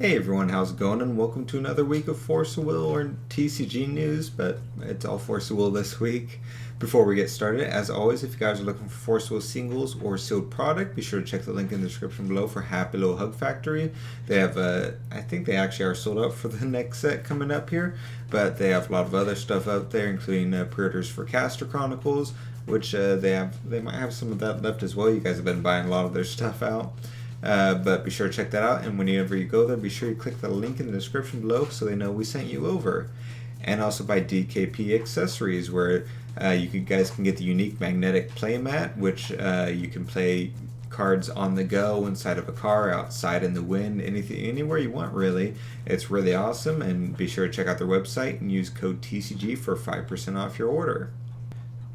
Hey everyone, how's it going? And welcome to another week of Force of Will or TCG news, but it's all Force of Will this week. Before we get started, as always, if you guys are looking for Force of Will singles or sealed product, be sure to check the link in the description below for Happy Little Hug Factory. They have, I think they actually are sold out for the next set coming up here, but they have a lot of other stuff out there, including pre-orders for Caster Chronicles, which they might have some of that left as well. You guys have been buying a lot of their stuff out. But be sure to check that out, and whenever you go there, be sure you click the link in the description below so they know we sent you over. And also by DKP Accessories, where you guys can get the unique magnetic playmat, which you can play cards on the go, inside of a car, outside in the wind, anything, anywhere you want really. It's really awesome, and be sure to check out their website and use code TCG for 5% off your order.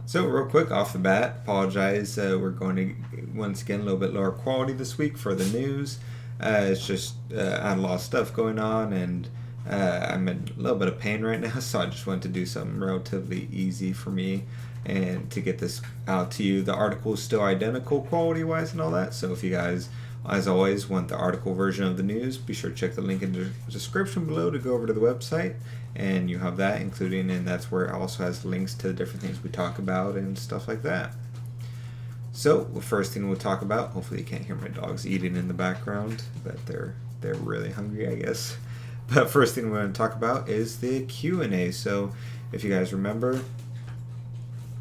So real quick off the bat, apologize, we're going to once again a little bit lower quality this week for the news. It's just I had a lot of stuff going on, and I'm in a little bit of pain right now, so I just wanted to do something relatively easy for me and to get this out to you. The article is still identical quality wise and all that, so if you guys, as always, want the article version of the news, be sure to check the link in the description below to go over to the website, and you have that including, and that's where it also has links to the different things we talk about and stuff like that. So the first thing we'll talk about, hopefully you can't hear my dogs eating in the background, but they're really hungry, I guess. But first thing we're going to talk about is the Q&A. So if you guys remember,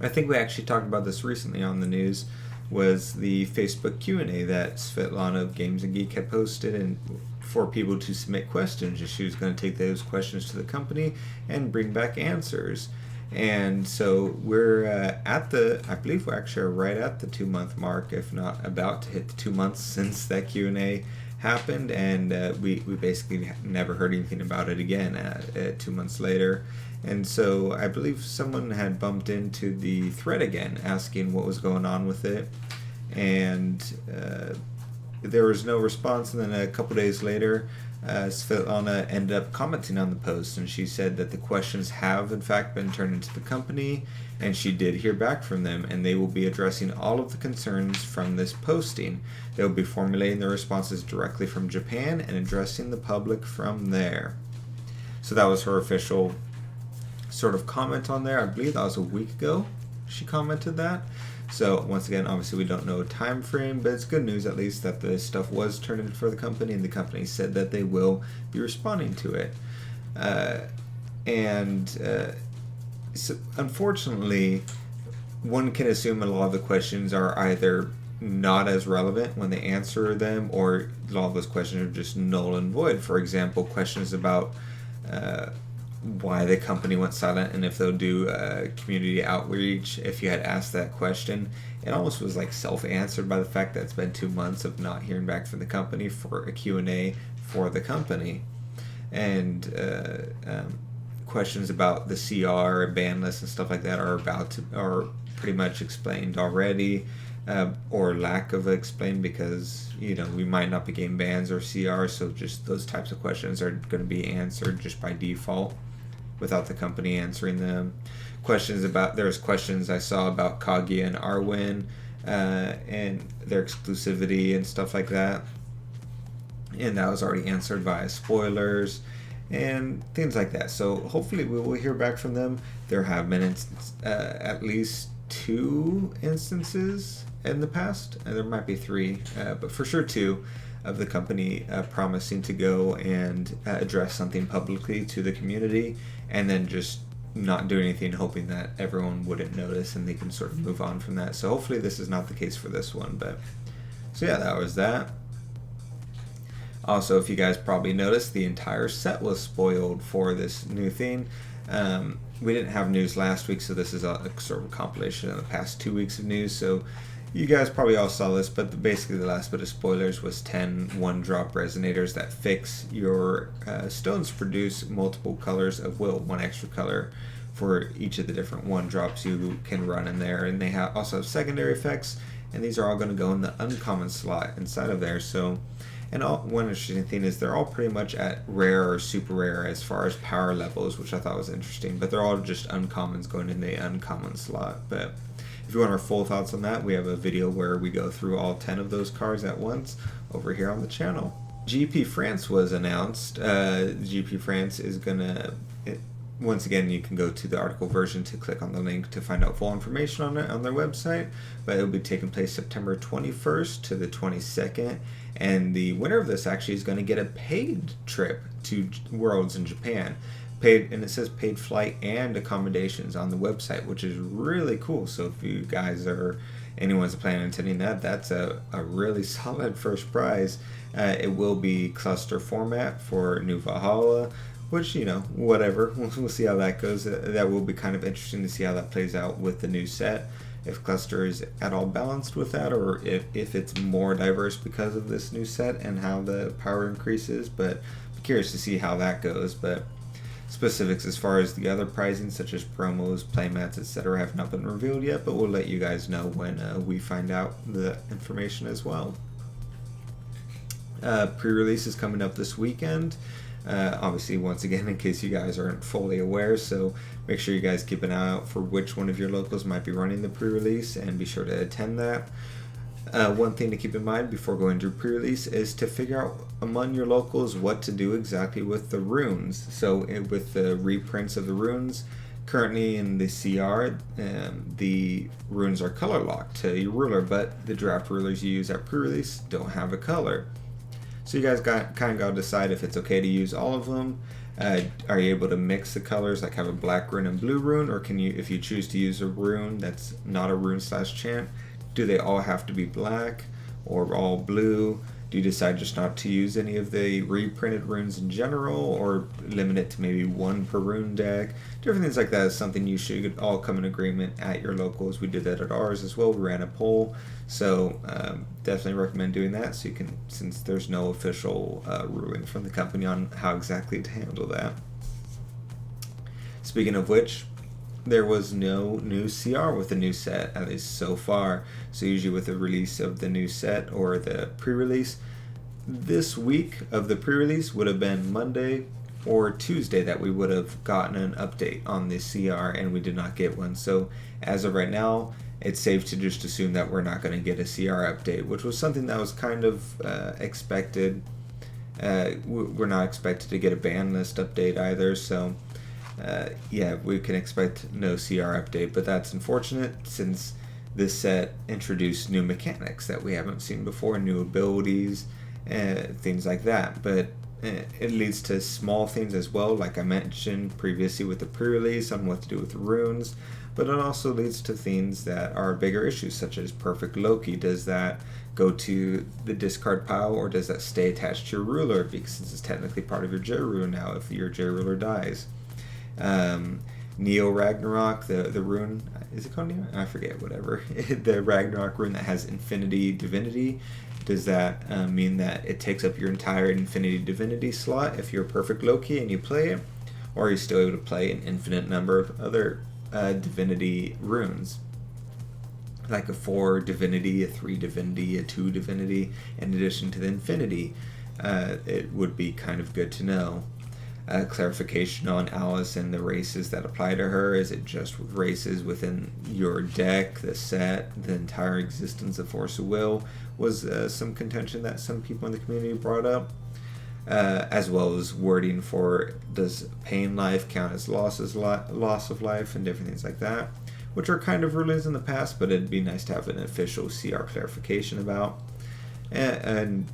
I think we actually talked about this recently on the news, was the Facebook Q&A that Svetlana of Games and Geek had posted, and for people to submit questions, and she was going to take those questions to the company and bring back answers. And so we're I believe we're actually right at the 2-month mark, if not about to hit the 2 months since that Q&A happened, and we basically never heard anything about it again 2 months later. And so I believe someone had bumped into the thread again asking what was going on with it, and there was no response. And then a couple days later, Svetlana ended up commenting on the post, and she said that the questions have in fact been turned into the company, and she did hear back from them, and they will be addressing all of the concerns from this posting. They will be formulating their responses directly from Japan and addressing the public from there. So that was her official sort of comment on there. I believe that was a week ago she commented that. So once again, obviously we don't know a time frame, but it's good news at least that the stuff was turned in for the company, and the company said that they will be responding to it. So unfortunately, one can assume a lot of the questions are either not as relevant when they answer them, or a lot of those questions are just null and void. For example, questions about why the company went silent and if they'll do community outreach. If you had asked that question, it almost was like self-answered by the fact that it's been 2 months of not hearing back from the company for a Q&A for the company. And questions about the CR, ban list, and stuff like that are pretty much explained already, or lack of explained, because we might not be getting bans or CR, so just those types of questions are going to be answered just by default without the company answering them. There's questions I saw about Kaguya and Arwen and their exclusivity and stuff like that, and that was already answered via spoilers and things like that. So hopefully we will hear back from them. There have been at least 2 instances in the past, and there might be 3, but for sure 2, of the company promising to go and address something publicly to the community, and then just not do anything, hoping that everyone wouldn't notice and they can sort of move on from that. So hopefully this is not the case for this one. But so yeah, that was that. Also, if you guys probably noticed, the entire set was spoiled for this new thing. We didn't have news last week, so this is a sort of compilation of the past 2 weeks of news. So you guys probably all saw this, but basically the last bit of spoilers was 10 1-drop resonators that fix your stones to produce multiple colors of will, 1 extra color for each of the different 1-drops you can run in there. And they also have secondary effects, and these are all going to go in the uncommon slot inside of there. So, and one interesting thing is they're all pretty much at rare or super rare as far as power levels, which I thought was interesting, but they're all just uncommons going in the uncommon slot. But if you want our full thoughts on that, we have a video where we go through all 10 of those cards at once over here on the channel. GP France was announced. GP France is gonna. Once again, you can go to the article version to click on the link to find out full information on it on their website. But it will be taking place September 21st to the 22nd, and the winner of this actually is going to get a paid trip to Worlds in Japan. Paid, and it says paid flight and accommodations on the website, which is really cool. So if you guys are anyone's planning on attending that, that's a really solid first prize. It will be cluster format for New Valhalla, which, whatever. We'll see how that goes. That will be kind of interesting to see how that plays out with the new set. If cluster is at all balanced with that, or if it's more diverse because of this new set and how the power increases. But I'm curious to see how that goes. But specifics as far as the other pricing, such as promos, playmats, etc., have not been revealed yet, but we'll let you guys know when we find out the information as well. Pre-release is coming up this weekend. Obviously, once again, in case you guys aren't fully aware, so make sure you guys keep an eye out for which one of your locals might be running the pre-release, and be sure to attend that. One thing to keep in mind before going to pre-release is to figure out among your locals what to do exactly with the runes. So with the reprints of the runes, currently in the CR, the runes are color locked to your ruler, but the draft rulers you use at pre-release don't have a color. So you guys kind of got to decide if it's okay to use all of them. Are you able to mix the colors, like have a black rune and blue rune, or can you, if you choose to use a rune that's not a rune / chant, do they all have to be black or all blue? Do you decide just not to use any of the reprinted runes in general, or limit it to maybe one per rune deck? Different things like that is something you should all come in agreement at your locals. We did that at ours as well. We ran a poll, so definitely recommend doing that. So you can, since there's no official ruling from the company on how exactly to handle that. Speaking of which, there was no new CR with the new set, at least so far. So usually with the release of the new set or the pre-release, this week of the pre-release would have been Monday or Tuesday that we would have gotten an update on the CR, and we did not get one. So as of right now, it's safe to just assume that we're not going to get a CR update, which was something that was kind of expected. We're not expected to get a ban list update either, so yeah, we can expect no CR update, but that's unfortunate since this set introduced new mechanics that we haven't seen before, new abilities, things like that. But it leads to small things as well, like I mentioned previously with the pre-release on what to do with the runes, but it also leads to things that are bigger issues, such as Perfect Loki. Does that go to the discard pile, or does that stay attached to your ruler, because it's technically part of your J rune now if your J ruler dies? Neo Ragnarok, the rune, is it called Neo? I forget, whatever. The Ragnarok rune that has Infinity Divinity, does that mean that it takes up your entire Infinity Divinity slot if you're Perfect Loki and you play it? Or are you still able to play an infinite number of other Divinity runes? Like a 4 Divinity, a 3 Divinity, a 2 Divinity, in addition to the Infinity. It would be kind of good to know. Clarification on Alice and the races that apply to her. Is it just races within your deck, the set, the entire existence of Force of Will? Was some contention that some people in the community brought up, as well as wording for does pain life count as loss of life, and different things like that, which are kind of rulings in the past, but it'd be nice to have an official CR clarification about, and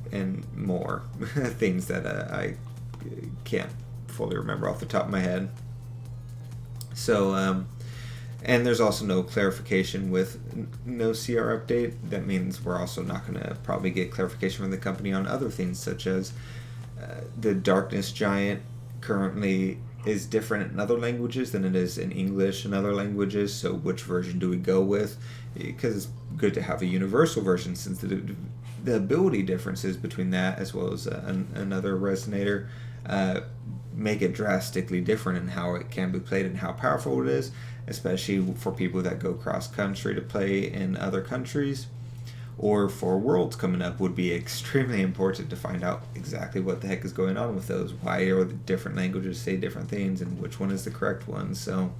more things that I can't fully remember off the top of my head. So and there's also no clarification with no CR update. That means we're also not going to probably get clarification from the company on other things, such as the Darkness Giant currently is different in other languages than it is in English and other languages. So which version do we go with? Because it's good to have a universal version, since the ability differences between that as well as another resonator make it drastically different in how it can be played and how powerful it is, especially for people that go cross country to play in other countries, or for Worlds coming up. Would be extremely important to find out exactly what the heck is going on with those. Why are the different languages say different things, and which one is the correct one? So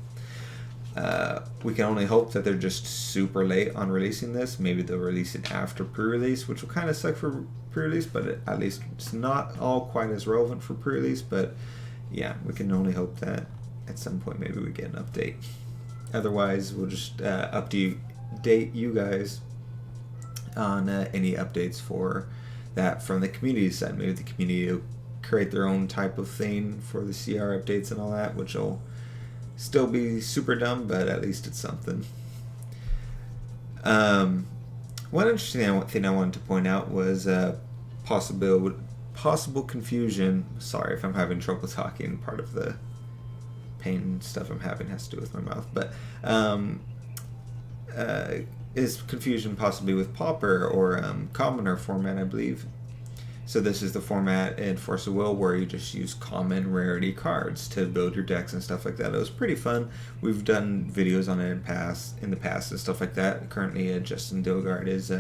we can only hope that they're just super late on releasing this. Maybe they'll release it after pre-release, which will kind of suck for pre-release, but at least it's not all quite as relevant for pre-release. But yeah, we can only hope that at some point maybe we get an update. Otherwise, we'll just update you guys on any updates for that from the community side. Maybe the community will create their own type of thing for the CR updates and all that, which will still be super dumb, but at least it's something. One interesting thing I wanted to point out was possible confusion. Sorry if I'm having trouble talking. Part of the pain stuff I'm having has to do with my mouth, but is confusion possibly with Pauper or Commoner format, I believe. So this is the format in Force of Will where you just use common rarity cards to build your decks and stuff like that. It was pretty fun. We've done videos on it in the past and stuff like that. Currently, Justin Dilgard is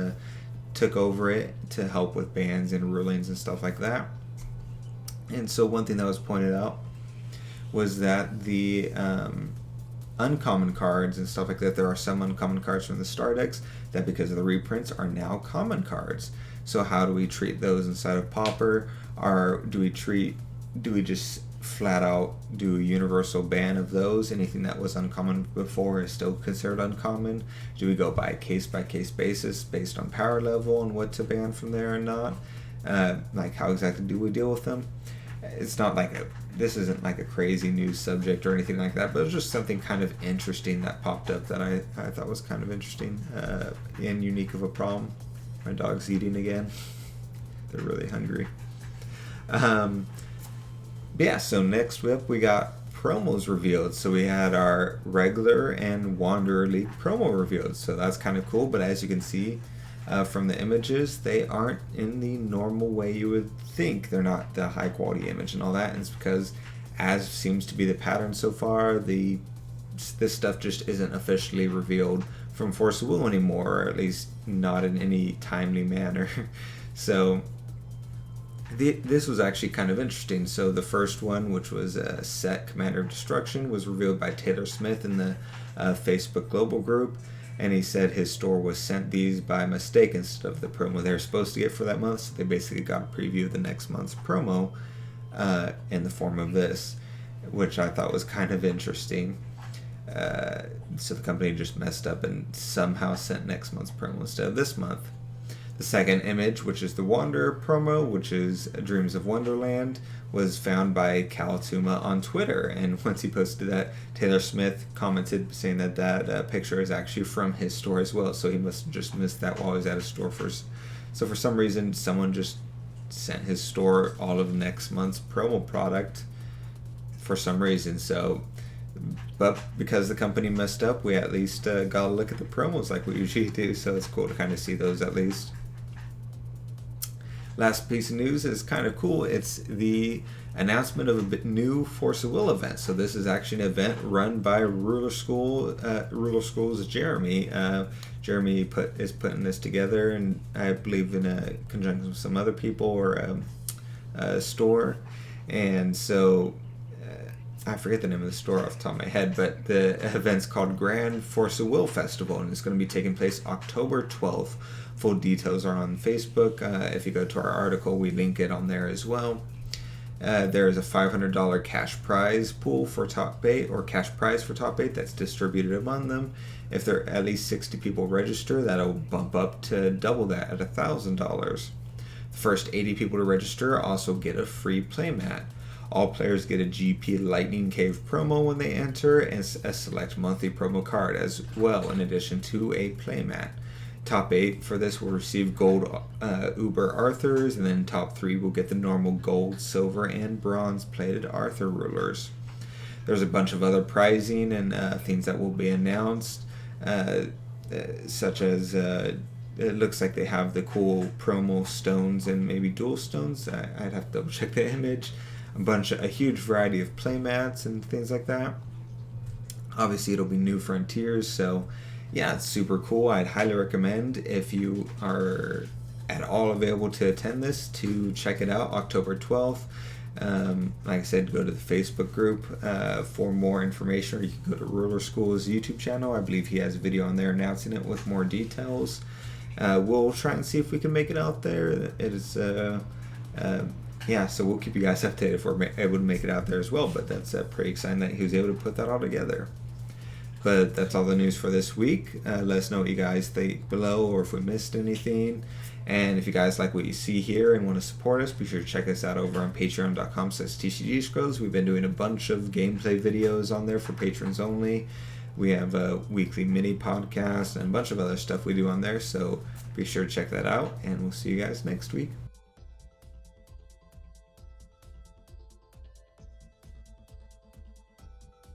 took over it to help with bans and rulings and stuff like that. And so one thing that was pointed out was that the uncommon cards and stuff like that, there are some uncommon cards from the Star decks that because of the reprints are now common cards. So how do we treat those inside of Pauper? Or do we just flat out do a universal ban of those? Anything that was uncommon before is still considered uncommon? Do we go by a case-by-case basis based on power level and what to ban from there and not? Like how exactly do we deal with them? It's not like this isn't like a crazy news subject or anything like that, but it was just something kind of interesting that popped up that I thought was kind of interesting and unique of a problem. My dog's eating again. They're really hungry. Yeah, so next up we got promos revealed. So we had our regular and Wanderer League promo revealed. So that's kind of cool, but as you can see from the images, they aren't in the normal way you would think. They're not the high quality image and all that, and it's because, as seems to be the pattern so far, this stuff just isn't officially revealed from Force of Will anymore, or at least not in any timely manner. So this was actually kind of interesting. So the first one, which was a set Commander of Destruction, was revealed by Taylor Smith in the Facebook global group, and he said his store was sent these by mistake instead of the promo they were supposed to get for that month. So they basically got a preview of the next month's promo in the form of this, which I thought was kind of interesting. So the company just messed up and somehow sent next month's promo instead of this month. The second image, which is the Wanderer promo, which is Dreams of Wonderland, was found by Kalatuma on Twitter. And once he posted that, Taylor Smith commented saying that picture is actually from his store as well. So he must have just missed that while he was at his store first. So for some reason, someone just sent his store all of next month's promo product for some reason. So, but because the company messed up, we at least got to look at the promos like we usually do. So it's cool to kind of see those at least. Last piece of news is kind of cool. It's the announcement of a new Force of Will event. So this is actually an event run by Ruler School's Jeremy. Jeremy is putting this together, and I believe in a conjunction with some other people or a store. And so I forget the name of the store off the top of my head, but the event's called Grand Force of Will Festival, and it's going to be taking place October 12th. Full details are on Facebook. If you go to our article, we link it on there as well. There is a $500 cash prize pool for top 8, or cash prize for top 8 that's distributed among them. If there are at least 60 people register, that'll bump up to double that at $1,000. The first 80 people to register also get a free playmat. All players get a GP Lightning Cave promo when they enter, and a select monthly promo card as well, in addition to a playmat. Top 8 for this will receive gold Uber Arthurs, and then top 3 will get the normal gold, silver, and bronze plated Arthur rulers. There's a bunch of other prizing and things that will be announced, such as it looks like they have the cool promo stones and maybe dual stones. I'd have to double check the image. A huge variety of playmats and things like that. Obviously, it'll be New Frontiers, so yeah, it's super cool. I'd highly recommend, if you are at all available to attend this, to check it out October 12th. Like I said, go to the Facebook group for more information, or you can go to Ruler School's YouTube channel. I believe he has a video on there announcing it with more details. We'll try and see if we can make it out there. It is, yeah, so we'll keep you guys updated if we're able to make it out there as well. But that's pretty exciting that he was able to put that all together. But that's all the news for this week. Let us know what you guys think below, or if we missed anything. And if you guys like what you see here and want to support us, be sure to check us out over on patreon.com/TCG Scrolls. We've been doing a bunch of gameplay videos on there for patrons only. We have a weekly mini podcast and a bunch of other stuff we do on there. So be sure to check that out, and we'll see you guys next week.